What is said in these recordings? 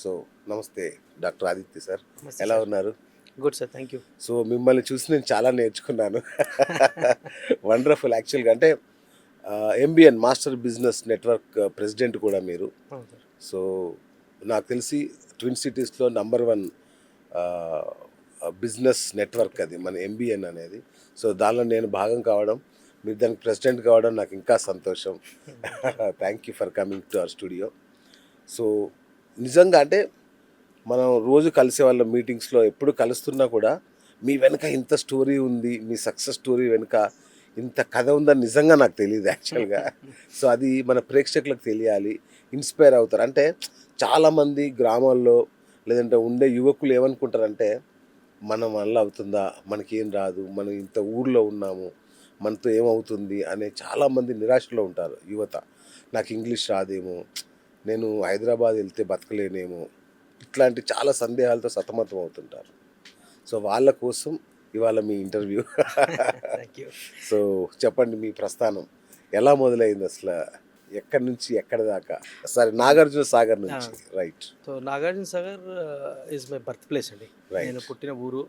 So నమస్తే doctor Aditya sir, నమస్తే ఎలా సార్. ఉన్నారు? Good sir, thank you. So మిమ్మల్ని చూసి నేను చాలా నేర్చుకున్నాను. వండర్ఫుల్. యాక్చువల్గా అంటే MBN master business network president కూడా మీరు. అవును సార్. సో నాకు తెలిసి ట్విన్ సిటీస్లో #1 బిజినెస్ నెట్వర్క్ అది మన ఎంబిఎన్ అనేది. సో దానిలో నేను భాగం కావడం, మీరు దానికి ప్రెసిడెంట్ కావడం నాకు ఇంకా సంతోషం. Thank you for coming to our studio. So నిజంగా అంటే మనం రోజు కలిసే వాళ్ళ మీటింగ్స్లో ఎప్పుడు కలుస్తున్నా కూడా మీ వెనుక ఇంత స్టోరీ ఉంది, మీ సక్సెస్ స్టోరీ వెనుక ఇంత కథ ఉందని నిజంగా నాకు తెలియదు యాక్చువల్గా. సో అది మన ప్రేక్షకులకు తెలియాలి, ఇన్స్పైర్ అవుతారు. అంటే చాలామంది గ్రామాల్లో లేదంటే ఉండే యువకులు ఏమనుకుంటారంటే మన వల్ల అవుతుందా, మనకేం రాదు, మనం ఇంత ఊర్లో ఉన్నాము, మనతో ఏమవుతుంది అనే చాలామంది నిరాశలో ఉంటారు యువత. నాకు ఇంగ్లీష్ రాదేమో, నేను హైదరాబాద్ వెళ్తే బతకలేనేమో, ఇట్లాంటి చాలా సందేహాలతో సతమతం అవుతుంటారు. సో వాళ్ళ కోసం ఇవాళ మీ ఇంటర్వ్యూ. Thank you. సో చెప్పండి, మీ ప్రస్థానం ఎలా మొదలైంది అసలు, ఎక్కడి నుంచి ఎక్కడి దాకా? సరే, నాగార్జున సాగర్ నుంచి. Right. So Nagarjuna Sagar is my birth place అండి. Right. నేను పుట్టిన ఊరు,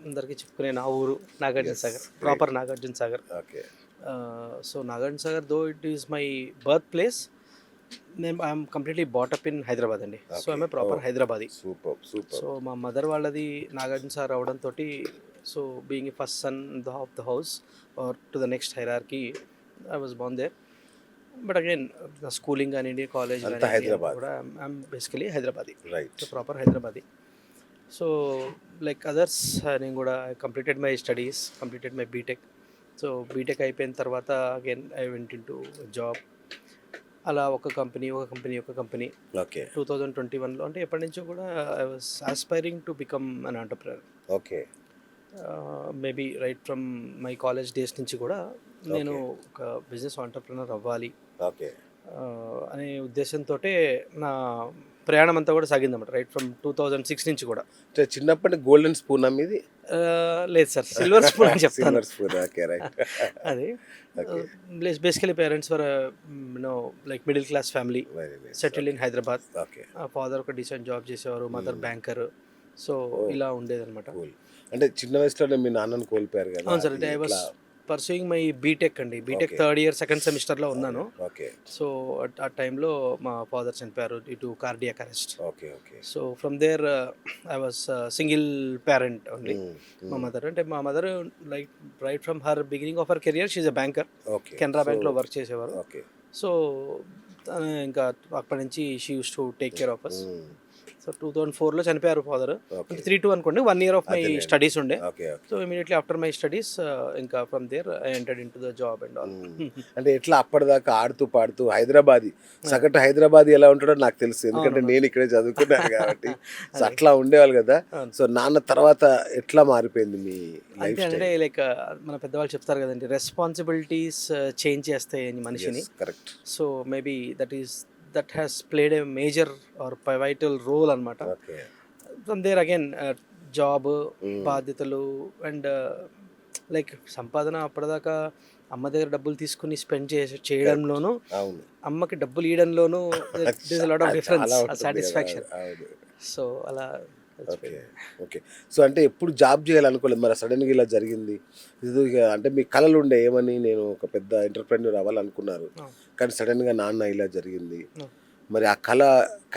అందరికీ చెప్పుకునే నా ఊరు Nagarjuna Yes, Sagar, great. Proper Nagarjuna Sagar. Okay. So Nagarjuna Sagar though it is my birth place, నేను I'm completely brought up in Hyderabad అండి. So I'm proper Hyderabadi. Super super. So మా మదర్ వాళ్ళది నాగార్జున సాగర్ అవడంతో, so being first son of the house or to the next hierarchy, I was born there. But again schooling కానివ్వండి, college అంతా హైదరాబాద్. కూడా I'm basically Hyderabadi, right. So proper Hyderabadi. So like others, నేను కూడా completed my studies, completed my BTech. So BTech అయిపోయిన తర్వాత again I went in to job. అలా ఒక company okay 2021లో, అంటే ఎప్పటి నుంచో కూడా I was aspiring to become an entrepreneur. Okay maybe right from my college days నుంచి కూడా నేను ఒక బిజినెస్ ఆంటర్ప్రెనర్ అవ్వాలి ఓకే. అనే ఉద్దేశంతో నా ప్రయాణం అంతా కూడా సాగిందన్నమాట, రైట్ ఫ్రమ్ 2006 నుంచి కూడా. అంటే చిన్నప్పటి గోల్డెన్ స్పూన్ మీది? లేదు సార్, సిల్వర్ స్పూన్ అని చెప్తాను. Silver spoon. Okay, right. అది basically parents were like middle class family, very nice. Settle in Hyderabad. Okay, father ఒక డీసెంట్ జాబ్ చేసేవారు, మదర్ బ్యాంకర్. సో ఇలా ఉండేదన్నమాట. కూల్. అంటే చిన్న వయసులోనే మీ నాన్నని కోల్పోయారు కదా? అవును సార్, అంటే I was pursuing my BTech అండి. BTech Okay. Third year second సెమిస్టర్లో ఉన్నాను. ఓకే సో ఆ టైంలో మా ఫాదర్ చనిపోయారు due to cardiac arrest. Okay okay. So from there I was single parent only. మా మదర్, అంటే మా mother like right from her beginning of her career she a banker, okay. Canara బ్యాంక్లో work చేసేవారు. ఓకే. సో ఇంకా అప్పటి నుంచి she used to take care of us. So 2004లో చనిపోయారు ఫాదర్. ఓకే 32 అనుకోండి, 1 year ఆఫ్ మై అదేలేండి. స్టడీస్ ఉండే. Okay okay. So immediately after my studies ఇంకా from there I entered into the job and all. అంటే ఎట్లా అప్పటిదాకా ఆడుతూ పాడుతూ హైదరాబాదీ, సగటు హైదరాబాదీ ఎలా ఉంటాడో నాకు తెలుసు, ఎందుకంటే నేను ఇక్కడే చదువుకున్నాను కాబట్టి. సో అట్లా ఉండేవాళ్ళు కదా. అవును. సో నాన్న తర్వాత ఎట్లా మారిపోయింది మీ లైఫ్ అంటే స్టైల్? అంటే లైక్ మన పెద్దవాళ్ళు చెప్తారు కదండి, రెస్పాన్సిబిలిటీస్ చేంజ్ చేస్తాయి మనిషిని. Correct. So maybe that has played a major or pivotal role అనమాట. Okay. From there again job, బాధ్యతలు అండ్ లైక్ సంపాదన. అప్పటిదాకా అమ్మ దగ్గర డబ్బులు తీసుకుని స్పెండ్ చేయడంలోనూ, అవును. అమ్మకి డబ్బులు ఇవ్వడంలోనూ లాట్ ఆఫ్ డిఫరెన్స్, చాలా ఉంటుంది సాటిస్ఫాక్షన్. కదా. అవును. సో అలా ఓకే ఓకే. సో అంటే ఎప్పుడు జాబ్ చేయాలనుకోలేదు, మరి సడన్గా ఇలా జరిగింది. ఇది ఇక అంటే మీ కళలు ఉండే ఏమని, నేను ఒక పెద్ద ఎంటర్ప్రెన్యూర్ అవ్వాలనుకున్నారు, కానీ సడన్గా నాన్న ఇలా జరిగింది. మరి ఆ కళ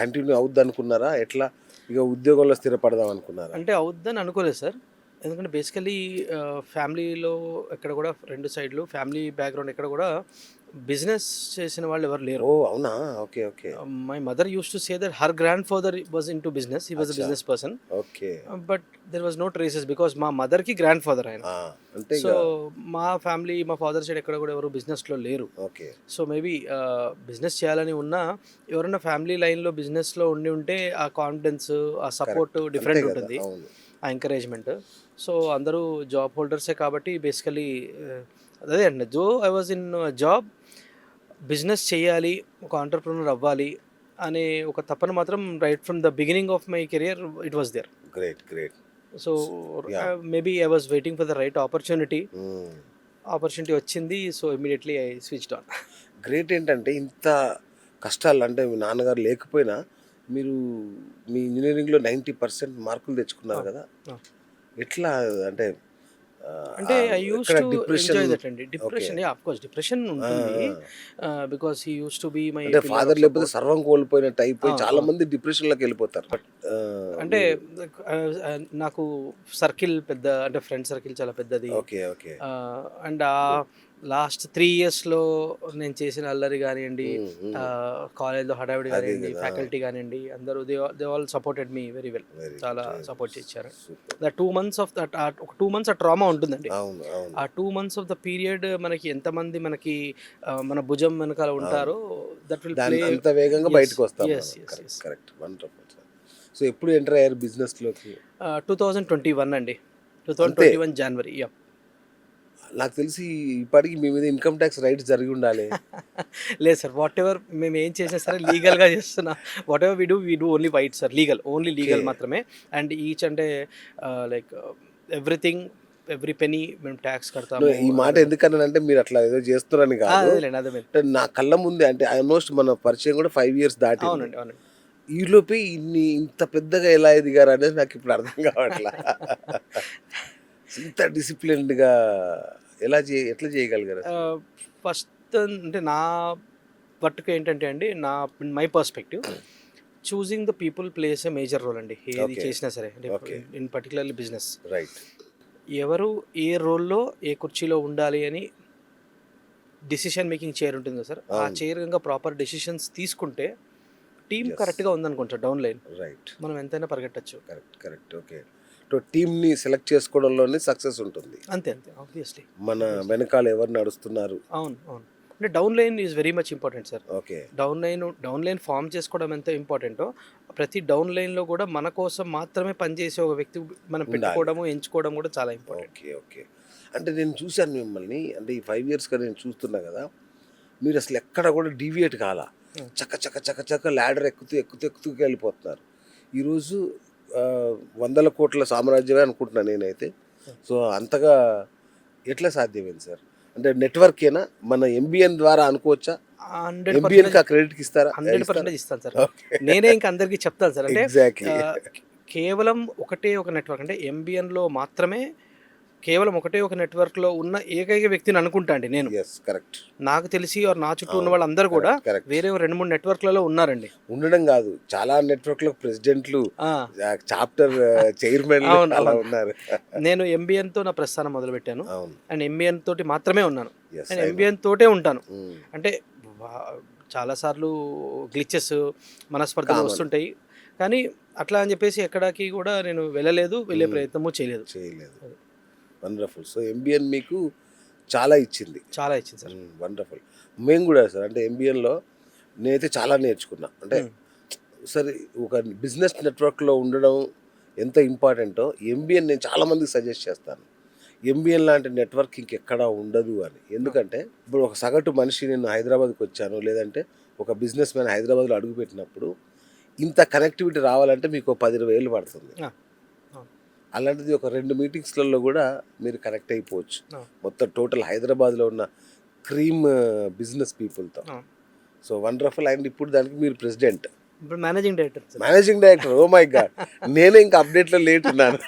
కంటిన్యూ అవుద్ది అనుకున్నారా, ఎట్లా ఇక ఉద్యోగంలో స్థిరపడదాం అనుకున్నారా? అంటే అవుద్దని అనుకోలేదు సార్. ఎందుకంటే బేసికలీ ఫ్యామిలీలో ఎక్కడ కూడా, రెండు సైడ్లు ఫ్యామిలీ బ్యాక్గ్రౌండ్ ఎక్కడ కూడా బిజినెస్ చేసిన వాళ్ళు ఎవరు లేరు. ఓ అవునా. Okay okay. My mother use to say that her grandfather was in to business, he was a business person. Okay. But there was no traces because మా మదర్కి గ్రాండ్ ఫాదర్ ఆయన. అంటే సో మా ఫ్యామిలీ, మా father side ఎక్కడ కూడా ఎవరు బిజినెస్లో లేరు. ఓకే. సో మేబీ బిజినెస్ చేయాలని ఉన్నా, ఎవరైనా ఫ్యామిలీ లైన్లో బిజినెస్లో ఉండి ఉంటే ఆ కాన్ఫిడెన్స్, ఆ సపోర్ట్ డిఫరెంట్ ఉంటుంది, అవును. ఆ ఎంకరేజ్మెంట్. సో అందరూ జాబ్ హోల్డర్సే కాబట్టి బేసికలీ అదే అండి, జో I was in job, business చేయాలి, ఒక ఆంటర్ప్రినర్ అవ్వాలి అనే ఒక తపన మాత్రం right from the beginning of my career it was there. Great great. So maybe I was waiting for the right opportunity వచ్చింది. So immediately I switched on. Great. ఏంటంటే ఇంత కష్టాలు, అంటే మీ నాన్నగారు లేకపోయినా మీరు మీ ఇంజనీరింగ్లో 90% మార్కులు తెచ్చుకున్నారు కదా, ఆ. ఎట్లా అంటే అంటే I used to enjoy that అండి. Depression, okay. Of course depression ఉంటుంది. Because he used to be my అంటే పిల్లర్ ఫాదర్ ఆఫ్ లేకపోతే సపోర్ట్. సర్వం కోల్పోయినట్టు అయిపోయి చాలా అవును. మంది డిప్రెషన్లోకి వెళ్ళిపోతారు. బట్ అంటే నాకు సర్కిల్ పెద్ద, అంటే ఫ్రెండ్ సర్కిల్ చాలా పెద్దది. ఓకే ఓకే అండ్ లాస్ట్ 3 ఇయర్స్‌లో నేను చేసిన అల్లరి గానియండి, కాలేజ్‌లో హడావిడి అదే గానియండి, కదా. ఫ్యాకల్టీ గానియండి, అందరూ they all supported me very well. Very చాలా గుడ్. సపోర్ట్ చేశారు. Super. The 2 months of that, ఒక 2 మంత్స్ ఆ ట్రామా ఉంటుందండి. అవును అవును ఆ 2 మంత్స్ ఆఫ్ ద పీరియడ్ మనకి ఎంతమంది మనకి మన భుజం వెనకాల అవును. ఉంటారో దట్ విల్ దాని ప్లే. అంత వేగంగా Yes, బయటకు వస్తాం yes, మనం. yes, correct yes. Correct wonderful sir. So ఎప్పుడు ఎంటర్ అయ్యారు బిజినెస్లోకి? 2021 అండి. అంతే. 2021 జనవరి. యాహ్! నాకు తెలిసి ఇప్పటికి మీ మీద ఇన్కమ్ ట్యాక్స్ రైట్స్ జరిగి ఉండాలి. లేదు సార్. వాటెవర్ మేము ఏం చేసినా సరే లీగల్‌గా చేస్తున్నా. Whatever we do only white sir. Legal. Only okay. Legal మాత్రమే. అండ్ ఈచ్ అంటే లైక్ ఎవ్రీథింగ్, ఎవ్రీ పెనీ మేము టాక్స్ కడతాము. ఈ మాట ఎందుకన్నానంటే మీరు అట్లా ఏదో చేస్తున్నారని కాదు. అదేలెండి. అర్థమైంది. అంటే నా కళ్ళ ముందే అంటే ఆల్మోస్ట్ మన పరిచయం కూడా 5 ఇయర్స్ దాటింది. అవునండి. అవునండి. ఈలోపే ఇంత పెద్దగా ఎలా ఎదిగారు అనేది నాకు ఇప్పుడు అర్థం కావట్లా. ఇంత డిసిప్లిన్డ్గా ఎట్లా చేయగలిగారు అసలు? ఫస్ట్ అంటే నా మట్టుకు ఏంటంటే అండి, my perspective, choosing the people plays a major role అండి. ఏది ఓకే. చేసినా సరే. అంటే okay. In particularly business. Right. ఎవరు ఏ రోల్‌లో ఏ కుర్చీలో ఉండాలి అని డిసిషన్ మేకింగ్ చైర్ ఉంటుంది కదా సార్. ఆ అవును. చైర్ గనుక ప్రాపర్ డెసిషన్స్ తీసుకుంటే టీమ్ Yes. కరెక్ట్‌గా ఉందనుకుంటా డౌన్ లైన్ రైట్. మనం ఎంతైనా పరిగెట్టొచ్చు. Correct correct okay. టీమ్ని సెలెక్ట్ చేసుకోవడంలోనే సక్సెస్ ఉంటుంది. అంతే అంతే ఆబ్వియస్లీ. మన వెనకాల ఎవరు నడుస్తున్నారు. అవును. అవును. అంటే down line is very much important sir. Okay. Down line form చేసుకోవడం ఎంత ఇంపార్టెంటో, ప్రతి డౌన్ లైన్‌లో కూడా మన కోసం మాత్రమే పనిచేసే ఒక వ్యక్తి మనం ఉండాలి. పెట్టుకోవడము, ఎంచుకోవడం కూడా చాలా ఇంపార్టెంట్. Okay okay. అంటే నేను చూశాను మిమ్మల్ని, అంటే ఈ 5 ఇయర్స్గా నేను చూస్తున్నా కదా, మీరు అసలు ఎక్కడ కూడా డీవియేట్ కాలా. చక్క చక్క చక్క చక్క ల్యాడర్ ఎక్కుతూ ఎక్కుతూ ఎక్కుతూ వెళ్ళిపోతున్నారు. ఈరోజు వందల కోట్ల సామ్రాజ్యమే అనుకుంటున్నాను నేనైతే. సో అంతగా ఎట్లా సాధ్యమైంది సార్? అంటే నెట్వర్కేనా, మన ఎంబీఎన్ ద్వారా అనుకోవచ్చా? 100% ఎంబీఎన్కి ఆ క్రెడిట్ ఇస్తారా? 100% ఇస్తాను సార్. ఓకే. నేనే ఇంక అందరికీ చెప్తాను సార్. అంటే ఎగ్జాక్ట్లీ. కేవలం ఒకటే ఒక నెట్వర్క్, అంటే ఎంబీఎన్‌లో మాత్రమే కేవలం ఒకటే ఒక నెట్వర్క్‌లో ఉన్న ఏకైక వ్యక్తిని అనుకుంటా అండి నేను. Yes correct. నాకు తెలిసి నా చుట్టూ ఉన్న వాళ్ళందరూ కూడా కరెక్ట్. వేరే 2, 3 నెట్వర్క్‌లలో ఉన్నారండి. ఉండడం కాదు, చాలా నెట్వర్క్లకు ప్రెసిడెంట్లు, ఆ! చాప్టర్ చైర్మన్లు అవును. అలా అవును. ఉన్నారు. నేను ఎంబీఎన్‌తో నా ప్రస్థానం మొదలుపెట్టాను. అవును. అండ్ ఎంబీఎన్ తోటి మాత్రమే ఉన్నాను. ఎస్ నేను ఎంబీఎన్ తోటే ఉంటాను. Mm. అంటే చాలా సార్లు గ్లిచెస్, మనస్పర్ధలు Common. వస్తుంటాయి. కానీ అట్లా అని చెప్పేసి ఎక్కడికి కూడా నేను వెళ్ళలేదు. వెళ్ళే ప్రయత్నము చేయలేదు. చేయలేదు. వండర్ఫుల్. సో ఎంబీఎన్ మీకు చాలా ఇచ్చింది. చాలా ఇచ్చింది సార్. వండర్ఫుల్. మేము కూడా సార్, అంటే ఎంబీఎన్లో నేనైతే చాలా నేర్చుకున్నా. అంటే సరే, ఒక బిజినెస్ నెట్వర్క్లో ఉండడం ఎంత ఇంపార్టెంటో ఎంబీఎన్ నేను చాలామందికి సజెస్ట్ చేస్తాను. ఎంబీఎన్ లాంటి నెట్వర్క్ ఇంకెక్కడా ఉండదు అని. ఎందుకంటే ఇప్పుడు ఒక సగటు మనిషి, నేను హైదరాబాద్కి వచ్చాను, లేదంటే ఒక బిజినెస్ మ్యాన్ హైదరాబాద్లో అడుగుపెట్టినప్పుడు ఇంత కనెక్టివిటీ రావాలంటే మీకు 10-20 ఏళ్ళు పడుతుంది. అలాంటిది ఒక 2 మీటింగ్స్లలో కూడా మీరు కనెక్ట్ అయిపోవచ్చు మొత్తం టోటల్ హైదరాబాద్లో ఉన్న క్రీమ్ బిజినెస్ పీపుల్తో. So wonderful. అండ్ ఇప్పుడు దానికి మీరు ప్రెసిడెంట్, ఇప్పుడు managing director. Managing director. Oh my god, నేనే ఇంకా అప్డేట్లో లేట్ ఉన్నాను.